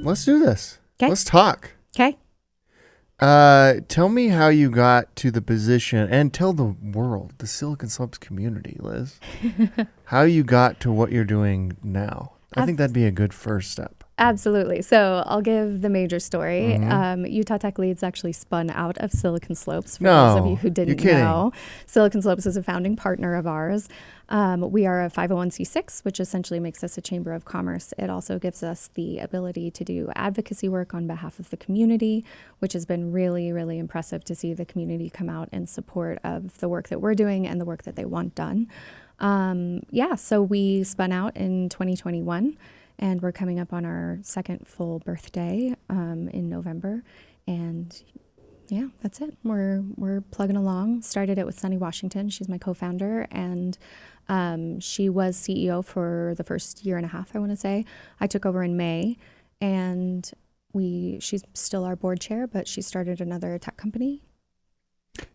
Let's do this. 'Kay. Let's talk. Okay. Tell me how you got to the position, and tell the world, the Silicon Slopes community, Liz, how you got to what you're doing now. I think that'd be a good first step. Absolutely. So I'll give the major story. Mhm. Utah Tech Leads actually spun out of Silicon Slopes. For No, those of you who you're didn't kidding. know, Silicon Slopes is a founding partner of ours. We are a 501c6, which essentially makes us a chamber of commerce. It also gives us the ability to do advocacy work on behalf of the community, which has been really, really impressive to see the community come out in support of the work that we're doing and the work that they want done. So we spun out in 2021. And we're coming up on our second full birthday in November. And yeah, that's it. We're plugging along. Started it with Sunny Washington. She's my co-founder. And she was CEO for the first year and a half, I want to say. I took over in May. And she's still our board chair, but she started another tech company.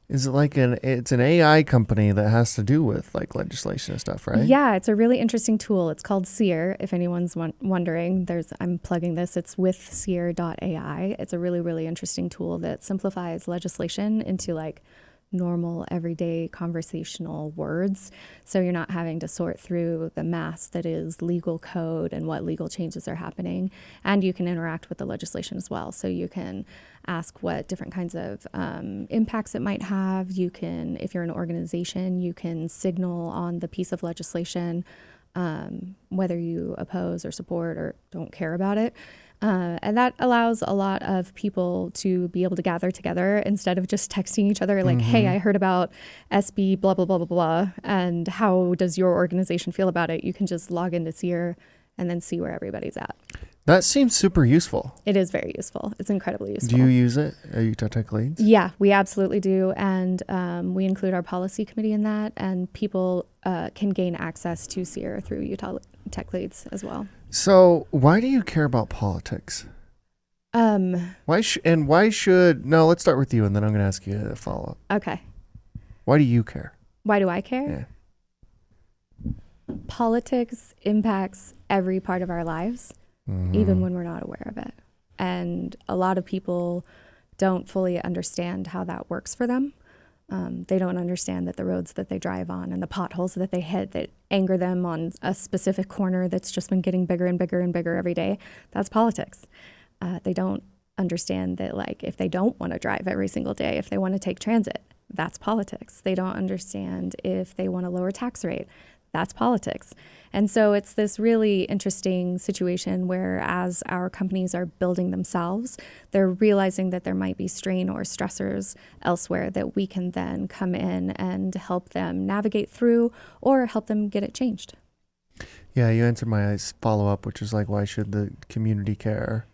Is it like it's an AI company that has to do with like legislation and stuff, right? Yeah, it's a really interesting tool. It's called Seer. If anyone's wondering, I'm plugging this. It's with seer.ai. It's a really, really interesting tool that simplifies legislation into like normal, everyday conversational words. So you're not having to sort through the mass that is legal code and what legal changes are happening. And you can interact with the legislation as well. So you can ask what different kinds of impacts it might have. You can, if you're an organization, you can signal on the piece of legislation whether you oppose or support or don't care about it. And that allows a lot of people to be able to gather together instead of just texting each other like, hey, I heard about SB blah, blah, blah, blah, blah. And how does your organization feel about it? You can just log into Seer and then see where everybody's at. That seems super useful. It is very useful. It's incredibly useful. Do you use it at Utah Tech Leads? Yeah, we absolutely do. And we include our policy committee in that. And people can gain access to Seer through Utah Tech Leads as well. So why do you care about politics? Let's start with you, and then I'm going to ask you a follow-up. Okay. Why do you care? Why do I care? Yeah. Politics impacts every part of our lives, even when we're not aware of it. And a lot of people don't fully understand how that works for them. They don't understand that the roads that they drive on and the potholes that they hit that anger them on a specific corner that's just been getting bigger and bigger and bigger every day, that's politics. They don't understand that, like, if they don't want to drive every single day, if they want to take transit, that's politics. They don't understand if they want a lower tax rate, that's politics. And so it's this really interesting situation where as our companies are building themselves, they're realizing that there might be strain or stressors elsewhere that we can then come in and help them navigate through or help them get it changed. Yeah, you answered my follow-up, which is like, why should the community care?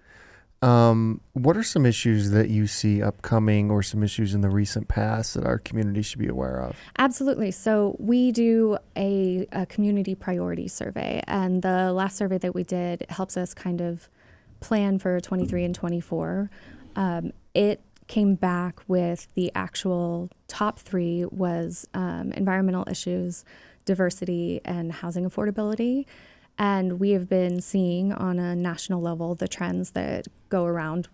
What are some issues that you see upcoming or some issues in the recent past that our community should be aware of? Absolutely. So we do a community priority survey, and the last survey that we did helps us kind of plan for 23 and 24. It came back with the actual top three was environmental issues, diversity, and housing affordability. And we have been seeing on a national level the trends that go around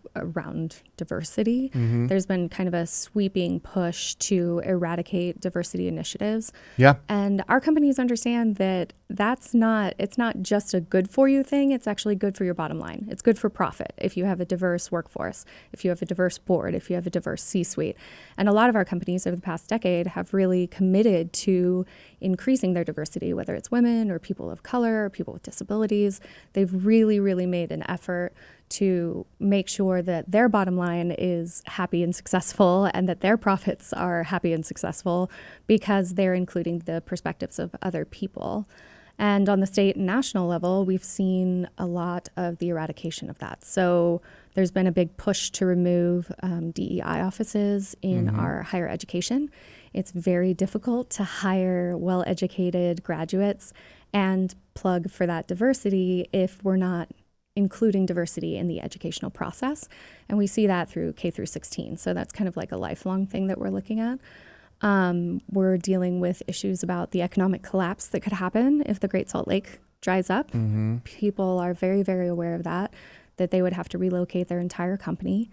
diversity. There's been kind of a sweeping push to eradicate diversity initiatives. Yeah. And our companies understand that it's not just a good for you thing, it's actually good for your bottom line. It's good for profit if you have a diverse workforce, if you have a diverse board, if you have a diverse C-suite. And a lot of our companies over the past decade have really committed to increasing their diversity, whether it's women or people of color or people with disabilities. They've really, really made an effort to make sure that their bottom line is happy and successful and that their profits are happy and successful because they're including the perspectives of other people. And on the state and national level, we've seen a lot of the eradication of that. So there's been a big push to remove DEI offices in our higher education. It's very difficult to hire well-educated graduates and plug for that diversity if we're not including diversity in the educational process. And we see that through K through 16. So that's kind of like a lifelong thing that we're looking at. We're dealing with issues about the economic collapse that could happen if the Great Salt Lake dries up. People are very, very aware of that. that they would have to relocate their entire company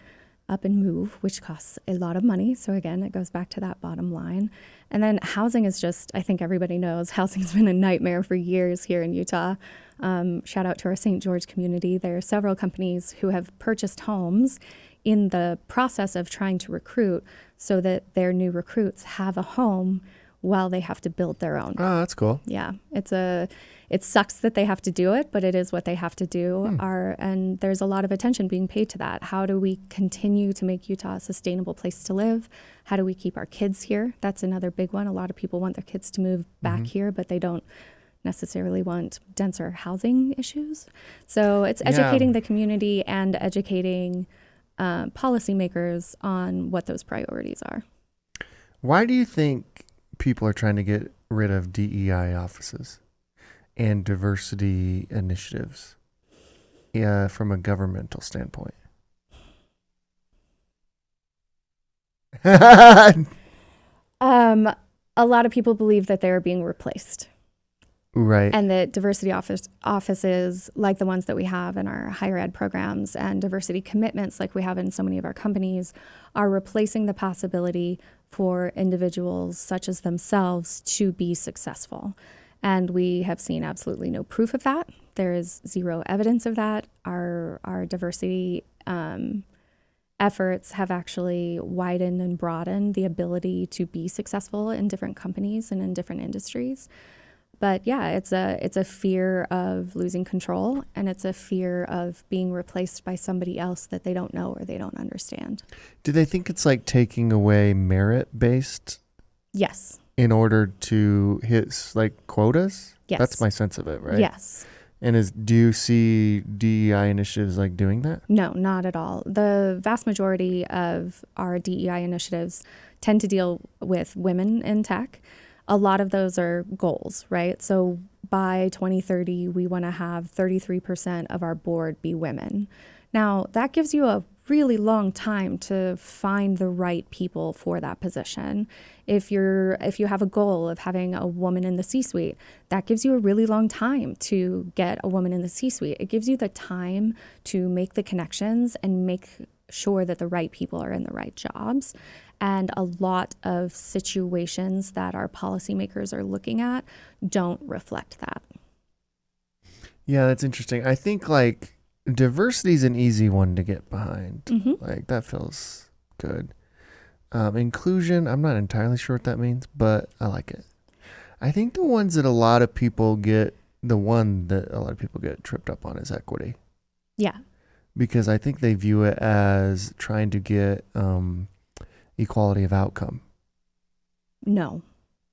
up and move, which costs a lot of money. So again, it goes back to that bottom line. And then housing is just, I think everybody knows, housing's been a nightmare for years here in Utah. Shout out to our St. George community. There are several companies who have purchased homes in the process of trying to recruit so that their new recruits have a home while they have to build their own. Oh, that's cool. Yeah, it sucks that they have to do it, but it is what they have to do. And there's a lot of attention being paid to that. How do we continue to make Utah a sustainable place to live? How do we keep our kids here? That's another big one. A lot of people want their kids to move back here, but they don't necessarily want denser housing issues. So it's educating the community and educating policymakers on what those priorities are. Why do you think people are trying to get rid of DEI offices and diversity initiatives from a governmental standpoint? A lot of people believe that they're being replaced. Right. And that diversity offices like the ones that we have in our higher ed programs and diversity commitments like we have in so many of our companies are replacing the possibility for individuals such as themselves to be successful. And we have seen absolutely no proof of that. There is zero evidence of that. Our diversity efforts have actually widened and broadened the ability to be successful in different companies and in different industries. But yeah, it's a fear of losing control, and it's a fear of being replaced by somebody else that they don't know or they don't understand. Do they think it's like taking away merit-based? Yes. In order to hit like quotas? Yes. That's my sense of it, right? Yes. And do you see DEI initiatives like doing that? No, not at all. The vast majority of our DEI initiatives tend to deal with women in tech. A lot of those are goals, right? So by 2030, we want to have 33% of our board be women. Now, that gives you a really long time to find the right people for that position. If you have a goal of having a woman in the C-suite, that gives you a really long time to get a woman in the C-suite. It gives you the time to make the connections and make sure that the right people are in the right jobs. And a lot of situations that our policymakers are looking at don't reflect that. Yeah, that's interesting. I think like diversity is an easy one to get behind. Mm-hmm. Like that feels good. Inclusion, I'm not entirely sure what that means, but I like it. I think the one that a lot of people get tripped up on is equity. Yeah. Because I think they view it as trying to get equality of outcome. No.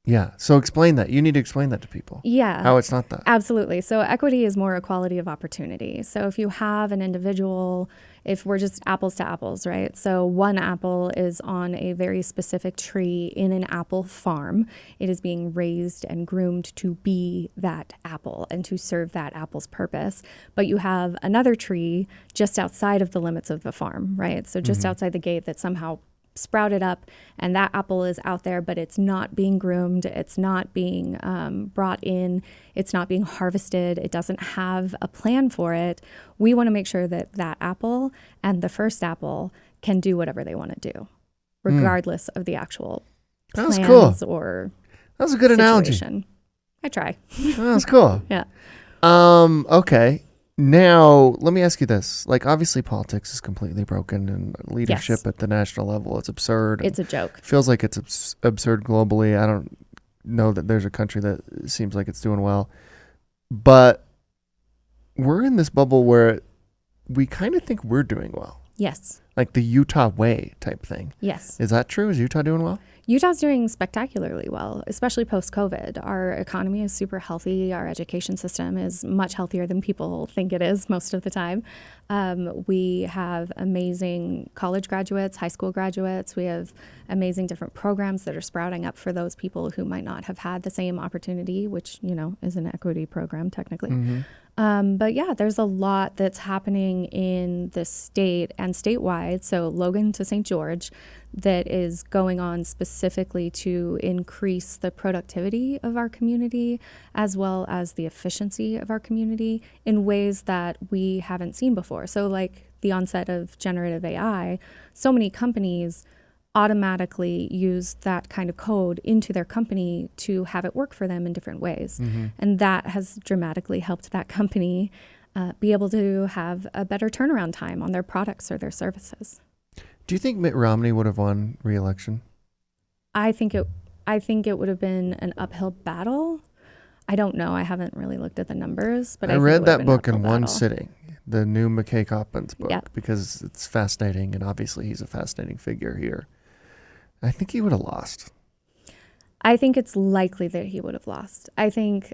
Yeah. So explain that. You need to explain that to people. Yeah. How it's not that. Absolutely. So equity is more equality of opportunity. So if you have an individual, if we're just apples to apples, right? So one apple is on a very specific tree in an apple farm. It is being raised and groomed to be that apple and to serve that apple's purpose. But you have another tree just outside of the limits of the farm, right? So just outside the gate that somehow sprouted up, and that apple is out there, but it's not being groomed, it's not being brought in, it's not being harvested, it doesn't have a plan for it. We want to make sure that that apple and the first apple can do whatever they want to do, regardless of the actual plans or that was a good situation. Analogy. I try. That was cool. Yeah. Okay. Now, let me ask you this. Like, obviously, politics is completely broken, and leadership at the national level is absurd. It's a joke. Feels like it's absurd globally. I don't know that there's a country that seems like it's doing well. But we're in this bubble where we kind of think we're doing well. Yes. Like the Utah way type thing. Yes. Is that true? Is Utah doing well? Utah's doing spectacularly well, especially post-COVID. Our economy is super healthy. Our education system is much healthier than people think it is most of the time. We have amazing college graduates, high school graduates. We have amazing different programs that are sprouting up for those people who might not have had the same opportunity, which, is an equity program technically. But yeah, there's a lot that's happening in the state and statewide wide, so Logan to St. George, that is going on specifically to increase the productivity of our community as well as the efficiency of our community in ways that we haven't seen before. So like the onset of generative AI, so many companies automatically use that kind of code into their company to have it work for them in different ways. And that has dramatically helped that company be able to have a better turnaround time on their products or their services. Do you think Mitt Romney would have won re-election? I think it would have been an uphill battle. I don't know. I haven't really looked at the numbers, but I think it read would have that been an book in uphill one battle. sitting, the new McKay Coppins book, Yep. because it's fascinating, and obviously he's a fascinating figure here. I think he would have lost. I think it's likely that he would have lost. I think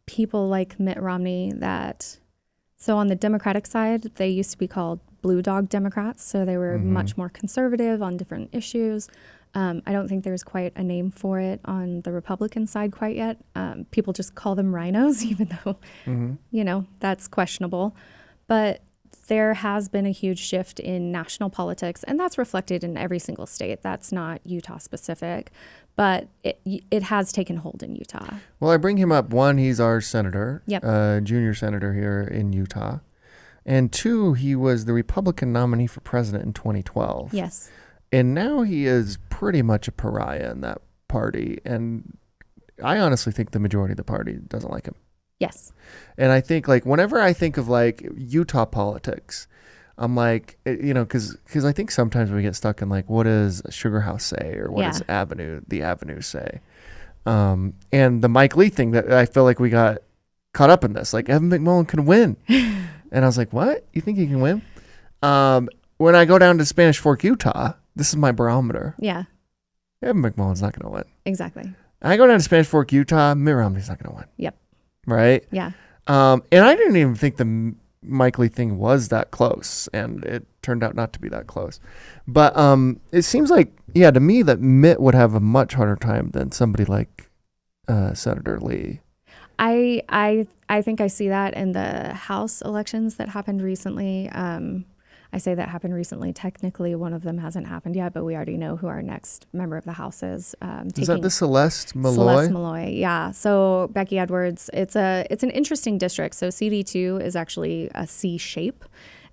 people like Mitt Romney so on the Democratic side, they used to be called Blue Dog Democrats. So they were much more conservative on different issues. I don't think there's quite a name for it on the Republican side quite yet. People just call them rhinos, even though, that's questionable. But there has been a huge shift in national politics, and that's reflected in every single state. That's not Utah specific, but it has taken hold in Utah. Well, I bring him up. One, he's our senator, Yep. junior senator here in Utah. And two, he was the Republican nominee for president in 2012. Yes. And now he is pretty much a pariah in that party. And I honestly think the majority of the party doesn't like him. Yes. And I think, like, whenever I think of, like, Utah politics, I'm like, because I think sometimes we get stuck in, like, what does Sugar House say, or what does the Avenue say? And the Mike Lee thing, that I feel like we got caught up in this. Like, Evan McMullen can win. And I was like, what? You think he can win? When I go down to Spanish Fork, Utah, this is my barometer. Yeah. Evan McMullen's not going to win. Exactly. I go down to Spanish Fork, Utah, Mitt Romney's not going to win. Yep. Right? Yeah. And I didn't even think the Mike Lee thing was that close, and it turned out not to be that close. But it seems like, to me, that Mitt would have a much harder time than somebody like Senator Lee. I think I see that in the House elections that happened recently. I say that happened recently. Technically, one of them hasn't happened yet, but we already know who our next member of the House is. Is that the Celeste Malloy? Celeste Malloy, yeah. So Becky Edwards, it's an interesting district. So CD2 is actually a C shape.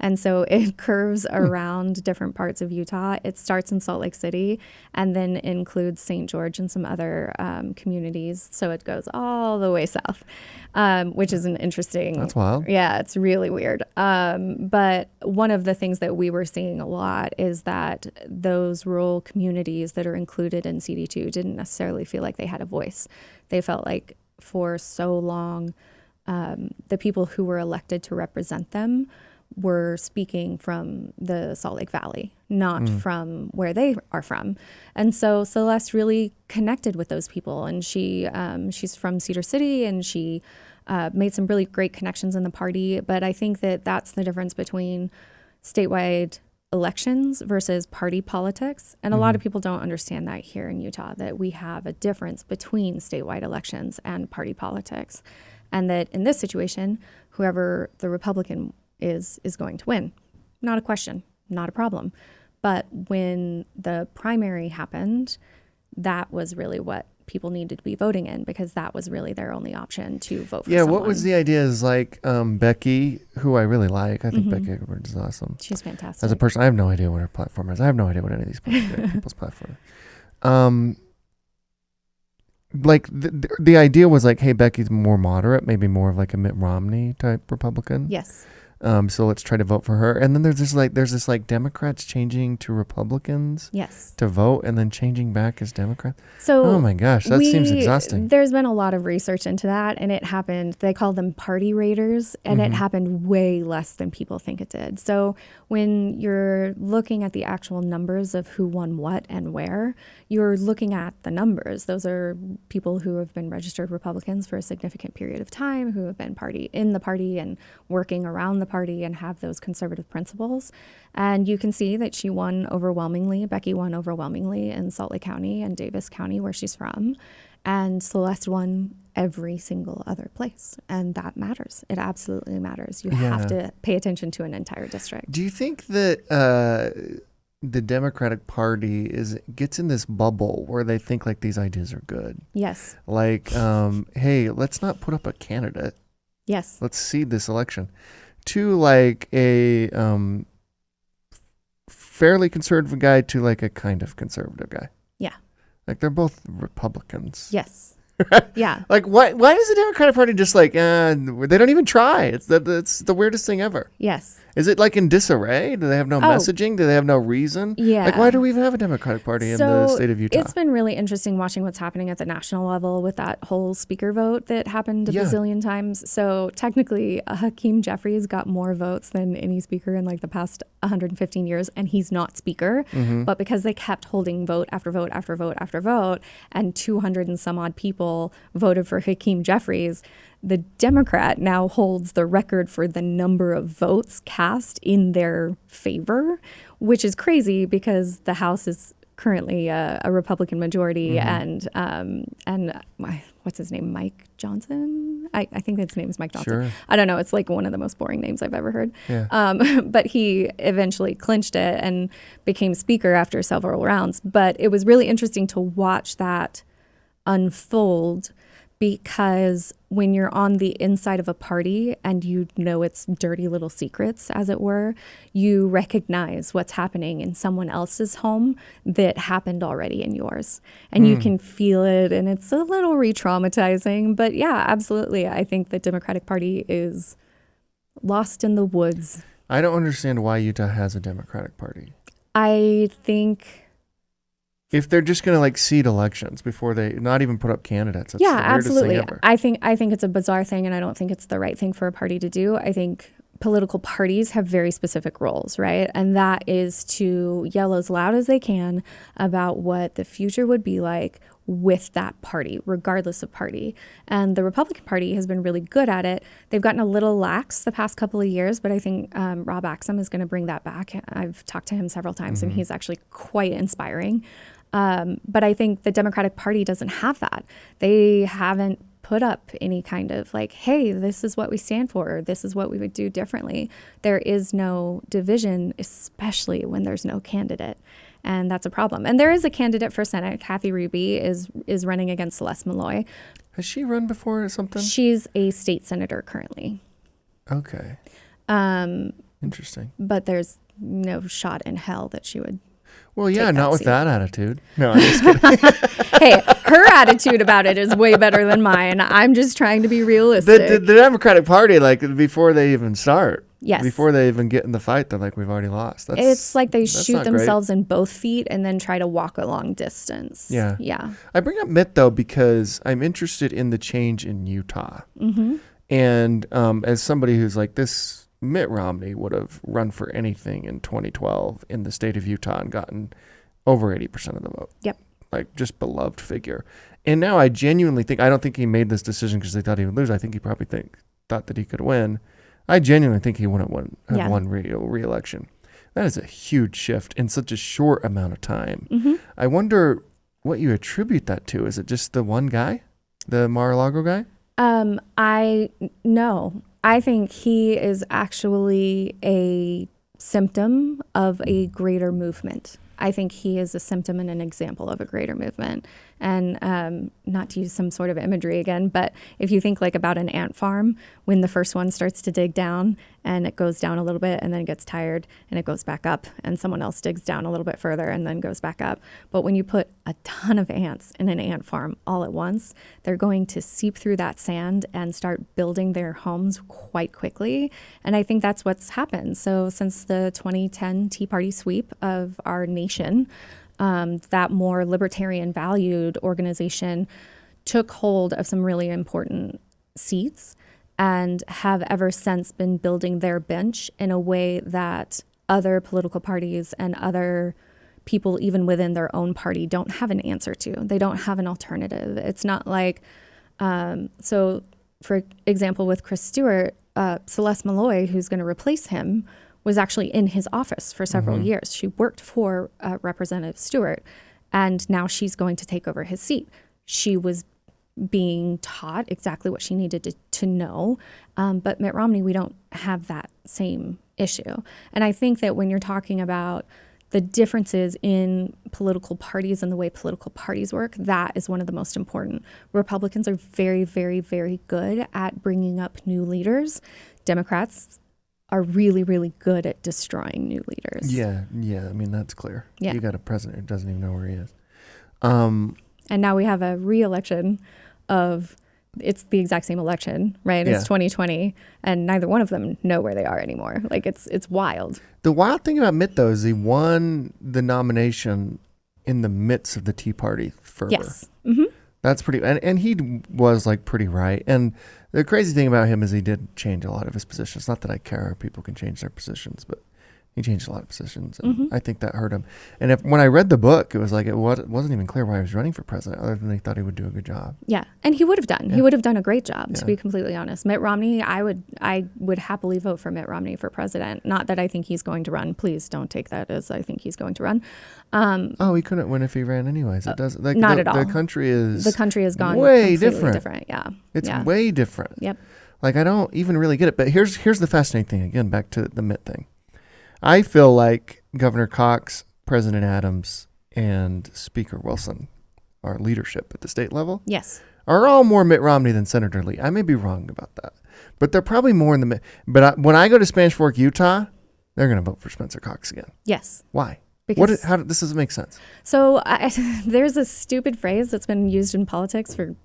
And so it curves around different parts of Utah. It starts in Salt Lake City and then includes St. George and some other communities. So it goes all the way south, which is an interesting. That's wild. Yeah, it's really weird. But one of the things that we were seeing a lot is that those rural communities that are included in CD2 didn't necessarily feel like they had a voice. They felt like for so long, the people who were elected to represent them were speaking from the Salt Lake Valley, not from where they are from. And so Celeste really connected with those people, and she's from Cedar City, and she made some really great connections in the party. But I think that that's the difference between statewide elections versus party politics. And a lot of people don't understand that here in Utah, that we have a difference between statewide elections and party politics. And that in this situation, whoever the Republican is going to win. Not a question, not a problem. But when the primary happened, that was really what people needed to be voting in, because that was really their only option to vote for someone. What was the idea is like Becky, who I really like. I think Becky Edwards is awesome. She's fantastic. As a person, I have no idea what her platform is. I have no idea what any of these people's platform is. Like the idea was like, hey, Becky's more moderate, maybe more of like a Mitt Romney type Republican. Yes. So let's try to vote for her. And then there's this Democrats changing to Republicans. Yes. To vote and then changing back as Democrats. So oh my gosh, that seems exhausting. There's been a lot of research into that, and it happened. They call them party raiders, and it happened way less than people think it did. So when you're looking at the actual numbers of who won what and where, you're looking at the numbers. Those are people who have been registered Republicans for a significant period of time, who have been in the party and working around the party and have those conservative principles. And you can see that she won overwhelmingly. Becky won overwhelmingly in Salt Lake County and Davis County, where she's from. And Celeste won every single other place. And that matters. It absolutely matters. You have to pay attention to an entire district. Do you think that the Democratic Party gets in this bubble where they think like these ideas are good? Yes. Like, hey, let's not put up a candidate. Yes. Let's seed this election to like a fairly conservative guy to like a kind of conservative guy. Yeah. Like they're both Republicans. Yes. Yeah. Like why does the Democratic Party just like they don't even try? It's the weirdest thing ever. Yes. Is it like in disarray? Do they have no messaging? Do they have no reason? Yeah. Like why do we even have a Democratic Party in the state of Utah? It's been really interesting watching what's happening at the national level with that whole speaker vote that happened a bazillion times. So technically Hakeem Jeffries got more votes than any speaker in like the past 115 years, and he's not speaker. Mm-hmm. But because they kept holding vote after vote after vote after vote, and 200 and some odd people voted for Hakeem Jeffries, the Democrat now holds the record for the number of votes cast in their favor, which is crazy because the House is currently a Republican majority, and what's his name, Mike Johnson? I think his name is Mike Johnson. Sure. I don't know. It's like one of the most boring names I've ever heard. Yeah. But he eventually clinched it and became speaker after several rounds. But it was really interesting to watch that unfold, because when you're on the inside of a party and you know its dirty little secrets, as it were, you recognize what's happening in someone else's home that happened already in yours. And you can feel it, and it's a little re-traumatizing. But yeah, absolutely. I think the Democratic Party is lost in the woods. I don't understand why Utah has a Democratic Party. I think... if they're just going to like seed elections before they not even put up candidates. That's the weirdest absolutely. thing ever. I think it's a bizarre thing, and I don't think it's the right thing for a party to do. I think political parties have very specific roles, right? And that is to yell as loud as they can about what the future would be like with that party, regardless of party. And the Republican Party has been really good at it. They've gotten a little lax the past couple of years, but I think Rob Axum is going to bring that back. I've talked to him several times, and he's actually quite inspiring. But I think the Democratic Party doesn't have that. They haven't put up any kind of like, hey, this is what we stand for, or this is what we would do differently. There is no division, especially when there's no candidate. And that's a problem. And there is a candidate for Senate. Kathy Ruby is running against Celeste Malloy. Has she run before or something? She's a state senator currently. Okay. Interesting. But there's no shot in hell that she would. Well, yeah, not with that attitude. No, I'm just kidding. Hey, her attitude about it is way better than mine. I'm just trying to be realistic. The Democratic Party, like before they even start, yes, before they even get in the fight, they're like, we've already lost. It's like they shoot themselves in both feet and then try to walk a long distance. Yeah. Yeah. I bring up Mitt, though, because I'm interested in the change in Utah. Mm-hmm. And as somebody who's like this, Mitt Romney would have run for anything in 2012 in the state of Utah and gotten over 80% of the vote. Yep. Like just beloved figure. And now I genuinely think, I don't think he made this decision because they thought he would lose. I think he probably thought that he could win. I genuinely think he wouldn't have won re-election. That is a huge shift in such a short amount of time. Mm-hmm. I wonder what you attribute that to. Is it just the one guy, the Mar-a-Lago guy? No. I think he is actually a symptom of a greater movement. I think he is a symptom and an example of a greater movement. And not to use some sort of imagery again, but if you think like about an ant farm, when the first one starts to dig down and it goes down a little bit and then it gets tired and it goes back up and someone else digs down a little bit further and then goes back up. But when you put a ton of ants in an ant farm all at once, they're going to seep through that sand and start building their homes quite quickly. And I think that's what's happened. So since the 2010 Tea Party sweep of our nation, that more libertarian valued organization took hold of some really important seats and have ever since been building their bench in a way that other political parties and other people even within their own party don't have an answer to. They don't have an alternative. It's not like, so for example, with Chris Stewart, Celeste Malloy, who's going to replace him, was actually in his office for several years. She worked for Representative Stewart, and now she's going to take over his seat. she was being taught exactly what she needed to know. But Mitt Romney, we don't have that same issue. And I think that when you're talking about the differences in political parties and the way political parties work, that is one of the most important. Republicans are very, very, very good at bringing up new leaders. Democrats are really, really good at destroying new leaders. Yeah. I mean, that's clear. Yeah. You got a president who doesn't even know where he is. And now we have a re-election of, it's the exact same election, right? Yeah. It's 2020, and neither one of them know where they are anymore. Like, it's wild. The wild thing about Mitt, though, is he won the nomination in the midst of the Tea Party fervor. Yes. Mm-hmm. That's pretty, and he was like pretty right. And the crazy thing about him is he did change a lot of his positions. Not that I care, people can change their positions, but he changed a lot of positions, and I think that hurt him. And when I read the book, it was like it wasn't even clear why he was running for president, other than they thought he would do a good job. Yeah, and he would have done. Yeah. He would have done a great job, Yeah. to be completely honest. Mitt Romney, I would happily vote for Mitt Romney for president. Not that I think he's going to run. Please don't take that as I think he's going to run. He couldn't win if he ran anyways. It doesn't. Like, not at all. The country has gone way different. Yeah, It's yeah. way different. Yep. Like, I don't even really get it. But here's the fascinating thing. Again, back to the Mitt thing. I feel like Governor Cox, President Adams, and Speaker Wilson, our leadership at the state level, Yes. are all more Mitt Romney than Senator Lee. I may be wrong about that, but they're probably more in the Mitt. But when I go to Spanish Fork, Utah, they're going to vote for Spencer Cox again. Yes. Why? Because This doesn't make sense. So there's a stupid phrase that's been used in politics for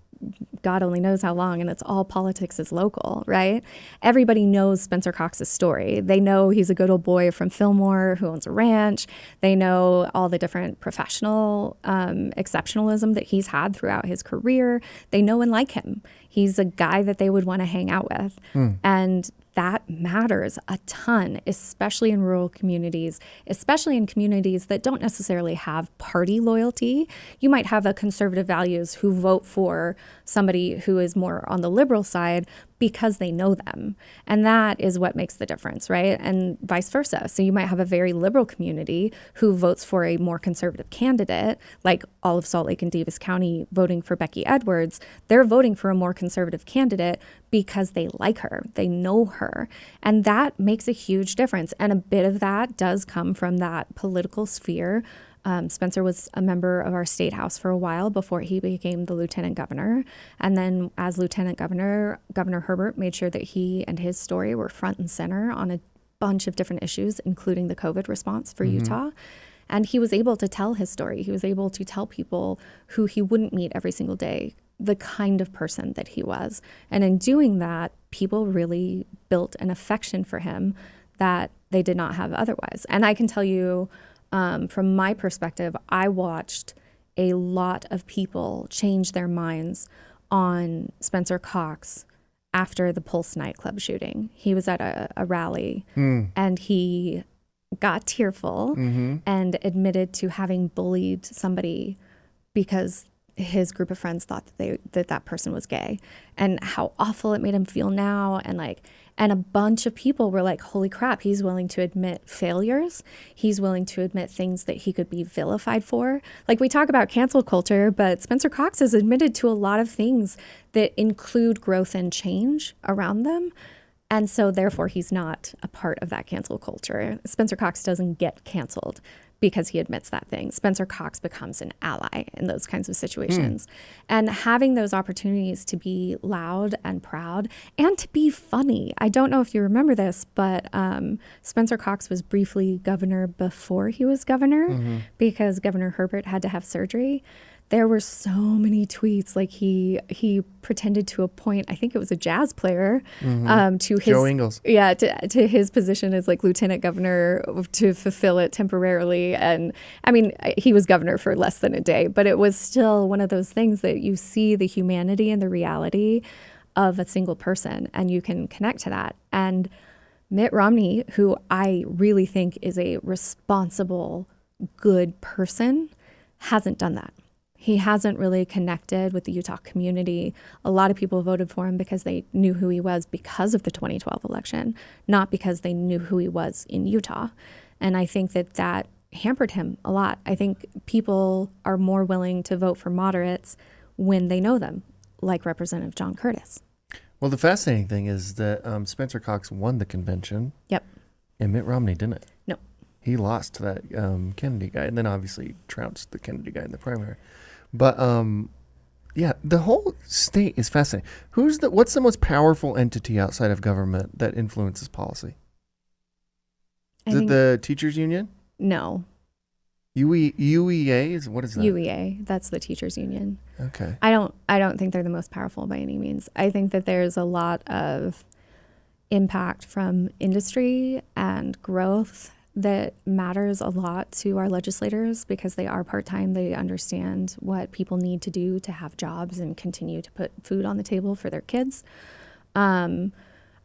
God only knows how long, and it's all politics is local, right? Everybody knows Spencer Cox's story. They know he's a good old boy from Fillmore who owns a ranch. They know all the different professional exceptionalism that he's had throughout his career. They know and like him. He's a guy that they would want to hang out with. And that matters a ton, especially in rural communities, especially in communities that don't necessarily have party loyalty. You might have a conservative values who vote for somebody who is more on the liberal side because they know them. And that is what makes the difference, right? And vice versa. So you might have a very liberal community who votes for a more conservative candidate, like all of Salt Lake and Davis County voting for Becky Edwards. They're voting for a more conservative candidate because they like her, they know her. And that makes a huge difference. And a bit of that does come from that political sphere. Spencer was a member of our state house for a while before he became the lieutenant governor. And then as lieutenant governor, Governor Herbert made sure that he and his story were front and center on a bunch of different issues, including the COVID response for Utah. And he was able to tell his story. He was able to tell people who he wouldn't meet every single day, the kind of person that he was. And in doing that, people really built an affection for him that they did not have otherwise. And I can tell you, from my perspective, I watched a lot of people change their minds on Spencer Cox after the Pulse nightclub shooting. He was at a rally and he got tearful and admitted to having bullied somebody because his group of friends thought that that person was gay, and how awful it made him feel now. And a bunch of people were like, holy crap, he's willing to admit failures. He's willing to admit things that he could be vilified for. Like, we talk about cancel culture, but Spencer Cox has admitted to a lot of things that include growth and change around them. And so therefore he's not a part of that cancel culture. Spencer Cox doesn't get canceled because he admits that thing. Spencer Cox becomes an ally in those kinds of situations. And having those opportunities to be loud and proud and to be funny. I don't know if you remember this, but Spencer Cox was briefly governor before he was governor because Governor Herbert had to have surgery. There were so many tweets. Like, he pretended to appoint, I think it was a jazz player, to his Joe Ingles. Yeah, to his position as like lieutenant governor to fulfill it temporarily. And I mean, he was governor for less than a day, but it was still one of those things that you see the humanity and the reality of a single person, and you can connect to that. And Mitt Romney, who I really think is a responsible, good person, hasn't done that. He hasn't really connected with the Utah community. A lot of people voted for him because they knew who he was because of the 2012 election, not because they knew who he was in Utah. And I think that hampered him a lot. I think people are more willing to vote for moderates when they know them, like Representative John Curtis. Well, the fascinating thing is that Spencer Cox won the convention. Yep. And Mitt Romney didn't. No. He lost to that Kennedy guy, and then obviously trounced the Kennedy guy in the primary. But yeah, the whole state is fascinating. What's the most powerful entity outside of government that influences policy? Is it the teachers union? No. UEA? What is that? UEA. That's the teachers union. Okay. I don't think they're the most powerful by any means. I think that there's a lot of impact from industry and growth that matters a lot to our legislators because they are part-time. They understand what people need to do to have jobs and continue to put food on the table for their kids.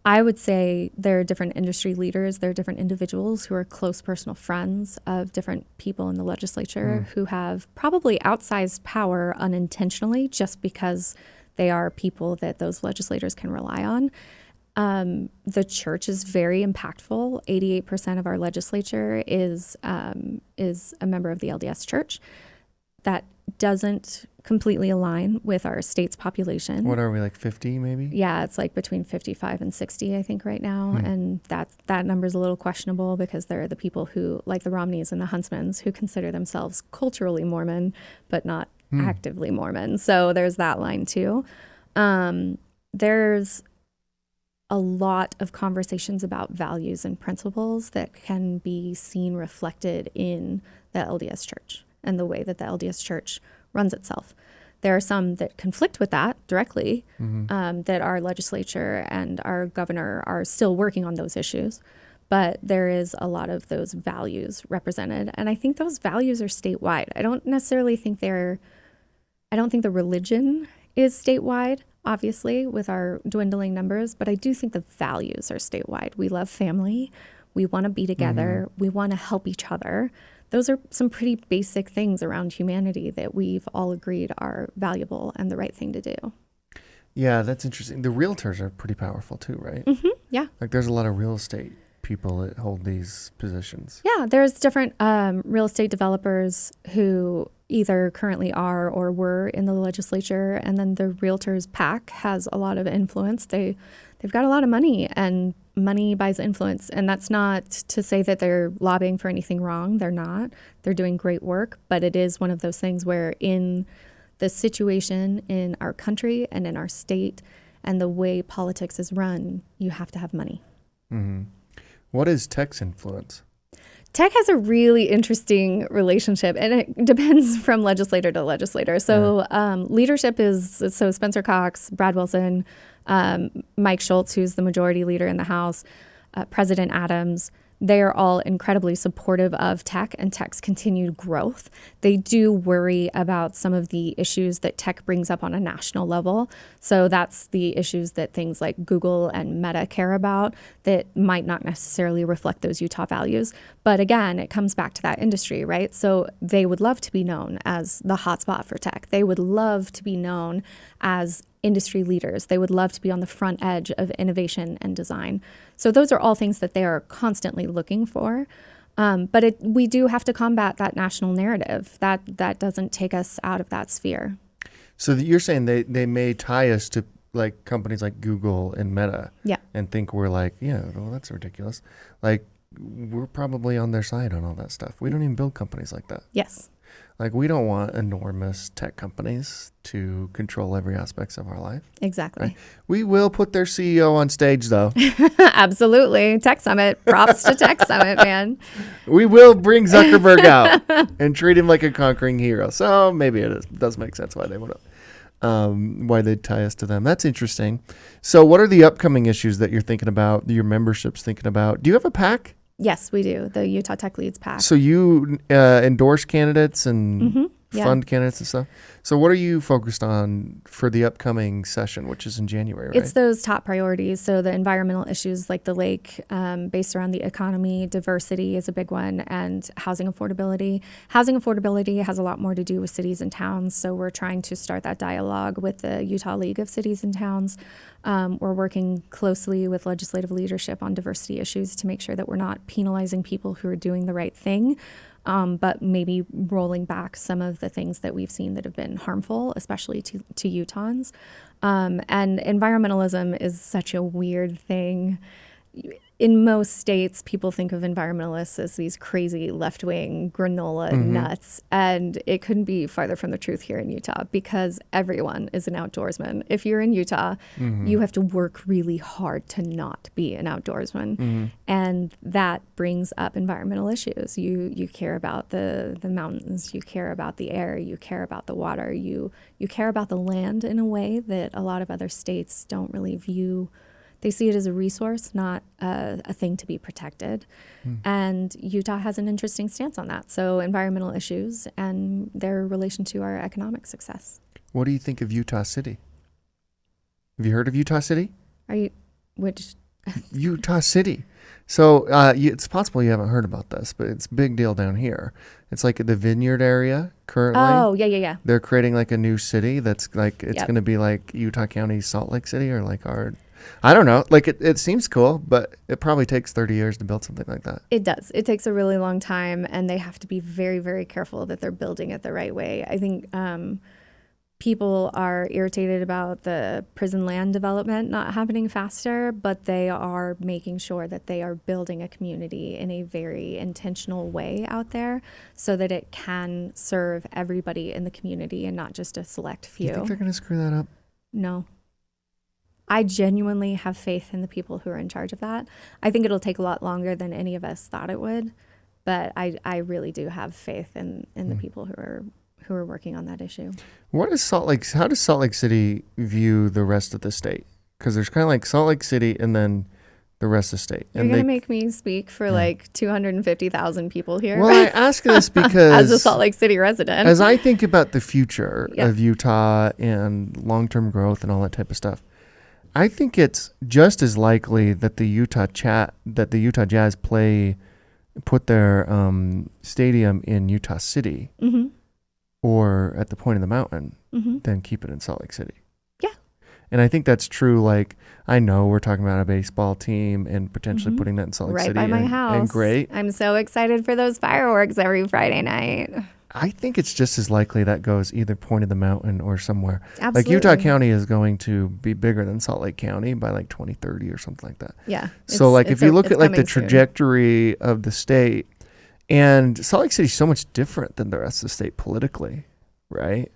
I would say there are different industry leaders, there are different individuals who are close personal friends of different people in the legislature who have probably outsized power unintentionally just because they are people that those legislators can rely on. The church is very impactful. 88% of our legislature is a member of the LDS Church. That doesn't completely align with our state's population. What are we, like 50 maybe? Yeah, it's like between 55 and 60, I think, right now. And that number's a little questionable because there are the people who, like the Romneys and the Huntsmans, who consider themselves culturally Mormon, but not actively Mormon. So there's that line too. There's a lot of conversations about values and principles that can be seen reflected in the LDS Church and the way that the LDS Church runs itself. There are some that conflict with that directly, that our legislature and our governor are still working on those issues. But there is a lot of those values represented. And I think those values are statewide. I don't think the religion is statewide, obviously, with our dwindling numbers, but I do think the values are statewide. We love family. We want to be together. We want to help each other. Those are some pretty basic things around humanity that we've all agreed are valuable and the right thing to do. Yeah, that's interesting. The realtors are pretty powerful too, right? Yeah. Like there's a lot of real estate people that hold these positions. Yeah, there's different real estate developers who either currently are or were in the legislature, and then the realtors PAC has a lot of influence. They've got a lot of money, and money buys influence. And that's not to say that they're lobbying for anything wrong. They're not. They're doing great work, but it is one of those things where in the situation in our country and in our state and the way politics is run, you have to have money. What is tech's influence? Tech has a really interesting relationship, and it depends from legislator to legislator. So leadership is, Spencer Cox, Brad Wilson, Mike Schultz, who's the majority leader in the House, President Adams. They are all incredibly supportive of tech and tech's continued growth. They do worry about some of the issues that tech brings up on a national level. So that's the issues that things like Google and Meta care about that might not necessarily reflect those Utah values. But again, it comes back to that industry, right? So they would love to be known as the hotspot for tech. They would love to be known as industry leaders. They would love to be on the front edge of innovation and design. So those are all things that they are constantly looking for. But we do have to combat that national narrative. That doesn't take us out of that sphere. So you're saying they may tie us to like companies like Google and Meta, and think we're like, yeah, well, that's ridiculous. Like we're probably on their side on all that stuff. We don't even build companies like that. Yes. Like we don't want enormous tech companies to control every aspect of our life. Exactly. Right? We will put their CEO on stage though. Absolutely. Tech Summit. Props to Tech Summit, man. We will bring Zuckerberg out and treat him like a conquering hero. So maybe does make sense why they want to, why they tie us to them. That's interesting. So what are the upcoming issues that you're thinking about, your membership's thinking about? Do you have a PAC? Yes, we do. The Utah Tech Leads PAC. So you endorse candidates and fund candidates and stuff. So what are you focused on for the upcoming session, which is in January, right? It's those top priorities. So the environmental issues like the lake, based around the economy, diversity is a big one, and housing affordability. Housing affordability has a lot more to do with cities and towns. So we're trying to start that dialogue with the Utah League of Cities and Towns. We're working closely with legislative leadership on diversity issues to make sure that we're not penalizing people who are doing the right thing. but maybe rolling back some of the things that we've seen that have been harmful, especially to Utahns. And environmentalism is such a weird thing. In most states, people think of environmentalists as these crazy left-wing granola nuts, and it couldn't be farther from the truth here in Utah, because everyone is an outdoorsman. If you're in Utah, you have to work really hard to not be an outdoorsman, and that brings up environmental issues. You care about the mountains, you care about the air, you care about the water, you care about the land in a way that a lot of other states don't really view. They see it as a resource, not a thing to be protected. And Utah has an interesting stance on that. So environmental issues and their relation to our economic success. What do you think of Utah City? Have you heard of Utah City? Which? Utah City. So it's possible you haven't heard about this, but it's a big deal down here. It's like the Vineyard area currently. Oh, yeah. They're creating like a new city that's like, it's going to be like Utah County, Salt Lake City, or like our... I don't know. Like it seems cool, but it probably takes 30 years to build something like that. It does. It takes a really long time, and they have to be very, very careful that they're building it the right way. I think people are irritated about the prison land development not happening faster, but they are making sure that they are building a community in a very intentional way out there so that it can serve everybody in the community and not just a select few. Do you think they're going to screw that up? No. I genuinely have faith in the people who are in charge of that. I think it'll take a lot longer than any of us thought it would, but I really do have faith in the people who are working on that issue. How does Salt Lake City view the rest of the state? Because there's kind of like Salt Lake City and then the rest of the state. You're going to make me speak for like 250,000 people here. Well, I ask this because as a Salt Lake City resident, as I think about the future of Utah and long-term growth and all that type of stuff, I think it's just as likely that the Utah Jazz put their stadium in Utah City or at the point of the mountain than keep it in Salt Lake City. Yeah. And I think that's true. Like, I know we're talking about a baseball team and potentially putting that in Salt Lake City. Right by my house. And great. I'm so excited for those fireworks every Friday night. I think it's just as likely that goes either point of the mountain or somewhere. Absolutely. Like Utah County is going to be bigger than Salt Lake County by like 2030 or something like that. Yeah. So like if you look at like the trajectory of the state, and Salt Lake City is so much different than the rest of the state politically, right?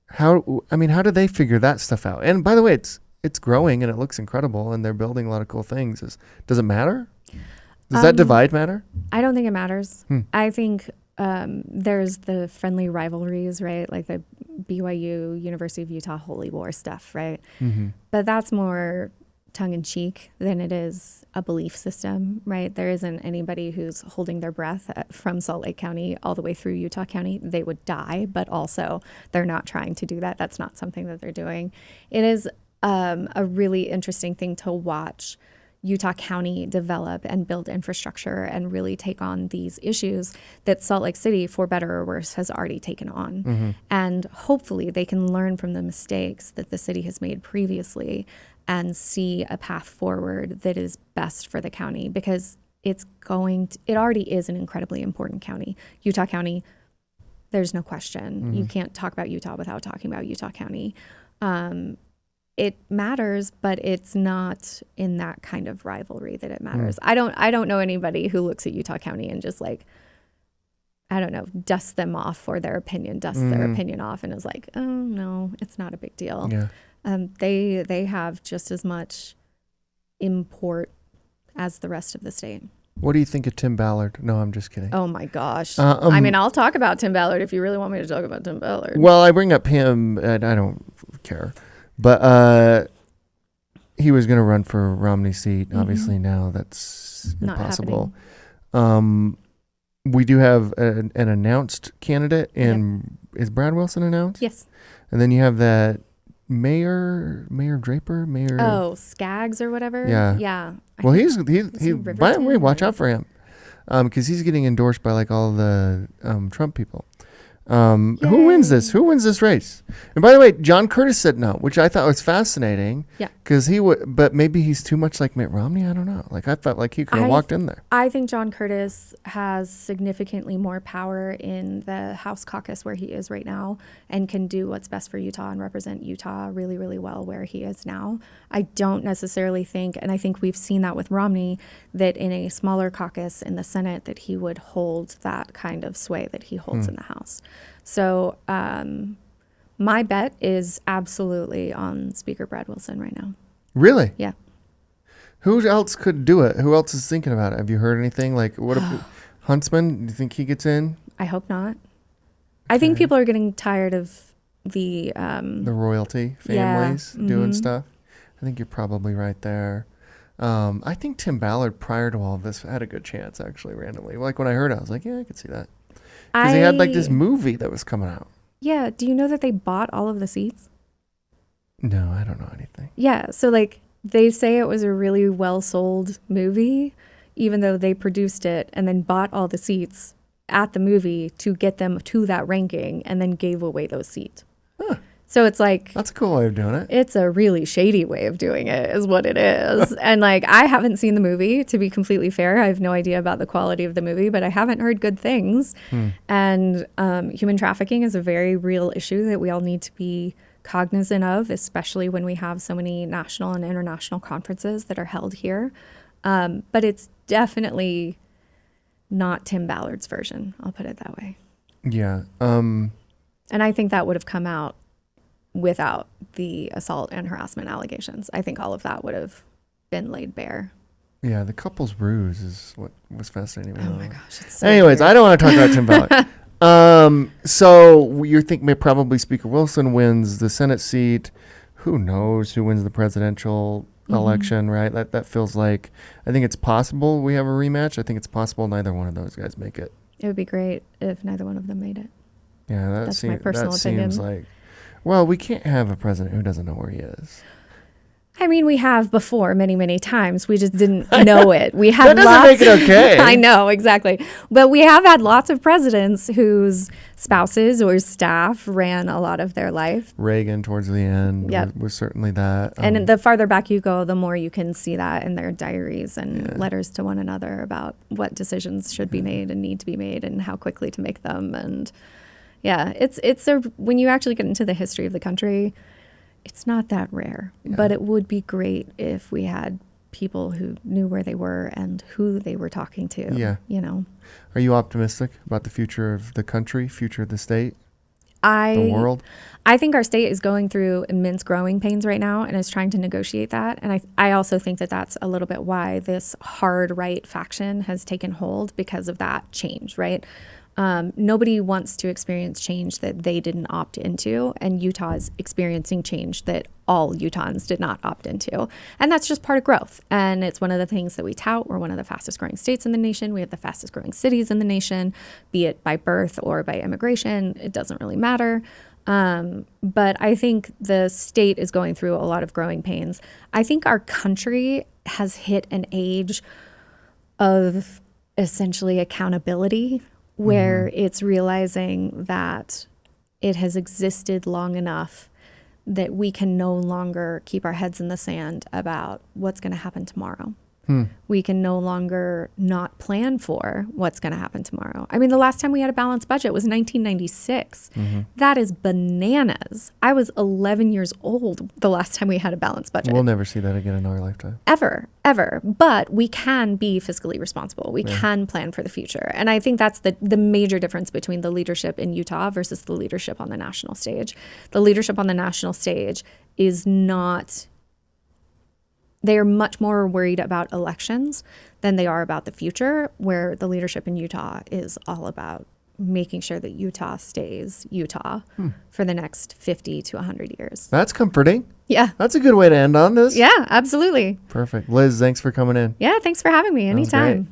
How do they figure that stuff out? And by the way, it's growing and it looks incredible and they're building a lot of cool things. Does it matter? Does that divide matter? I don't think it matters. I think there's the friendly rivalries, right? Like the BYU, University of Utah, Holy War stuff, right? But that's more tongue-in-cheek than it is a belief system, right? There isn't anybody who's holding their breath from Salt Lake County all the way through Utah County. They would die, but also they're not trying to do that. That's not something that they're doing. It is a really interesting thing to watch Utah County develop and build infrastructure and really take on these issues that Salt Lake City, for better or worse, has already taken on. And hopefully they can learn from the mistakes that the city has made previously and see a path forward that is best for the county, because it already is an incredibly important county. Utah County, there's no question. You can't talk about Utah without talking about Utah County. It matters, but it's not in that kind of rivalry that it matters. I don't know anybody who looks at Utah County and just like, I don't know, dusts them off for their opinion, their opinion off and is like, oh no, it's not a big deal. Yeah. They have just as much import as the rest of the state. What do you think of Tim Ballard? No, I'm just kidding. Oh my gosh. I'll talk about Tim Ballard if you really want me to talk about Tim Ballard. Well, I bring up him and I don't care. But he was going to run for Romney's seat. Obviously, now that's not impossible. We do have an announced candidate, and is Brad Wilson announced? Yes. And then you have that Mayor Draper. Skaggs or whatever. Yeah. Well, he's by the way, watch out for him, because he's getting endorsed by like all the Trump people. Who wins this? Who wins this race? And by the way, John Curtis said no, which I thought was fascinating. Yeah. Because he would, but maybe he's too much like Mitt Romney. I don't know. Like I felt like he could have walked in there. I think John Curtis has significantly more power in the House caucus where he is right now and can do what's best for Utah and represent Utah really, really well where he is now. I don't necessarily think, and I think we've seen that with Romney, that in a smaller caucus in the Senate that he would hold that kind of sway that he holds in the House. So my bet is absolutely on Speaker Brad Wilson right now. Really? Yeah. Who else could do it? Who else is thinking about it? Have you heard anything? Like, what if Huntsman? Do you think he gets in? I hope not. I think people are getting tired of the royalty families doing stuff. I think you're probably right there. I think Tim Ballard, prior to all of this, had a good chance, actually, randomly. Like, when I heard it, I was like, yeah, I could see that. Because he had, like, this movie that was coming out. Yeah. Do you know that they bought all of the seats? No, I don't know anything. Yeah. So, like, they say it was a really well-sold movie, even though they produced it and then bought all the seats at the movie to get them to that ranking and then gave away those seats. Huh. So it's like... That's a cool way of doing it. It's a really shady way of doing it is what it is. And like, I haven't seen the movie, to be completely fair. I have no idea about the quality of the movie, but I haven't heard good things. And human trafficking is a very real issue that we all need to be cognizant of, especially when we have so many national and international conferences that are held here. But it's definitely not Tim Ballard's version. I'll put it that way. Yeah. And I think that would have come out without the assault and harassment allegations. I think all of that would have been laid bare. Yeah, the couple's ruse is what was fascinating. Oh my gosh. It's so Anyways, weird. I don't want to talk about Tim Ballard. So you think probably Speaker Wilson wins the Senate seat. Who knows who wins the presidential election, right? That feels like, I think it's possible we have a rematch. I think it's possible neither one of those guys make it. It would be great if neither one of them made it. Yeah, That's my personal opinion. Seems like, well, we can't have a president who doesn't know where he is. I mean, we have before many, many times. We just didn't know it. We had that doesn't make it okay. I know, exactly. But we have had lots of presidents whose spouses or staff ran a lot of their life. Reagan towards the end was certainly that. And the farther back you go, the more you can see that in their diaries and letters to one another about what decisions should be made and need to be made and how quickly to make them. And yeah, when you actually get into the history of the country, it's not that rare, but it would be great if we had people who knew where they were and who they were talking to. Yeah. You know. Are you optimistic about the future of the country, future of the state, the world? I think our state is going through immense growing pains right now and is trying to negotiate that. And I also think that that's a little bit why this hard right faction has taken hold, because of that change, right? Nobody wants to experience change that they didn't opt into, and Utah is experiencing change that all Utahns did not opt into. And that's just part of growth. And it's one of the things that we tout. We're one of the fastest growing states in the nation. We have the fastest growing cities in the nation, be it by birth or by immigration. It doesn't really matter. But I think the state is going through a lot of growing pains. I think our country has hit an age of essentially accountability, where it's realizing that it has existed long enough that we can no longer keep our heads in the sand about what's going to happen tomorrow. We can no longer not plan for what's going to happen tomorrow. I mean, the last time we had a balanced budget was 1996. That is bananas. I was 11 years old the last time we had a balanced budget. We'll never see that again in our lifetime. Ever. But we can be fiscally responsible. We can plan for the future. And I think that's the major difference between the leadership in Utah versus the leadership on the national stage. The leadership on the national stage is not... They are much more worried about elections than they are about the future, where the leadership in Utah is all about making sure that Utah stays Utah for the next 50 to 100 years. That's comforting. Yeah. That's a good way to end on this. Yeah, absolutely. Perfect. Liz, thanks for coming in. Yeah, thanks for having me anytime.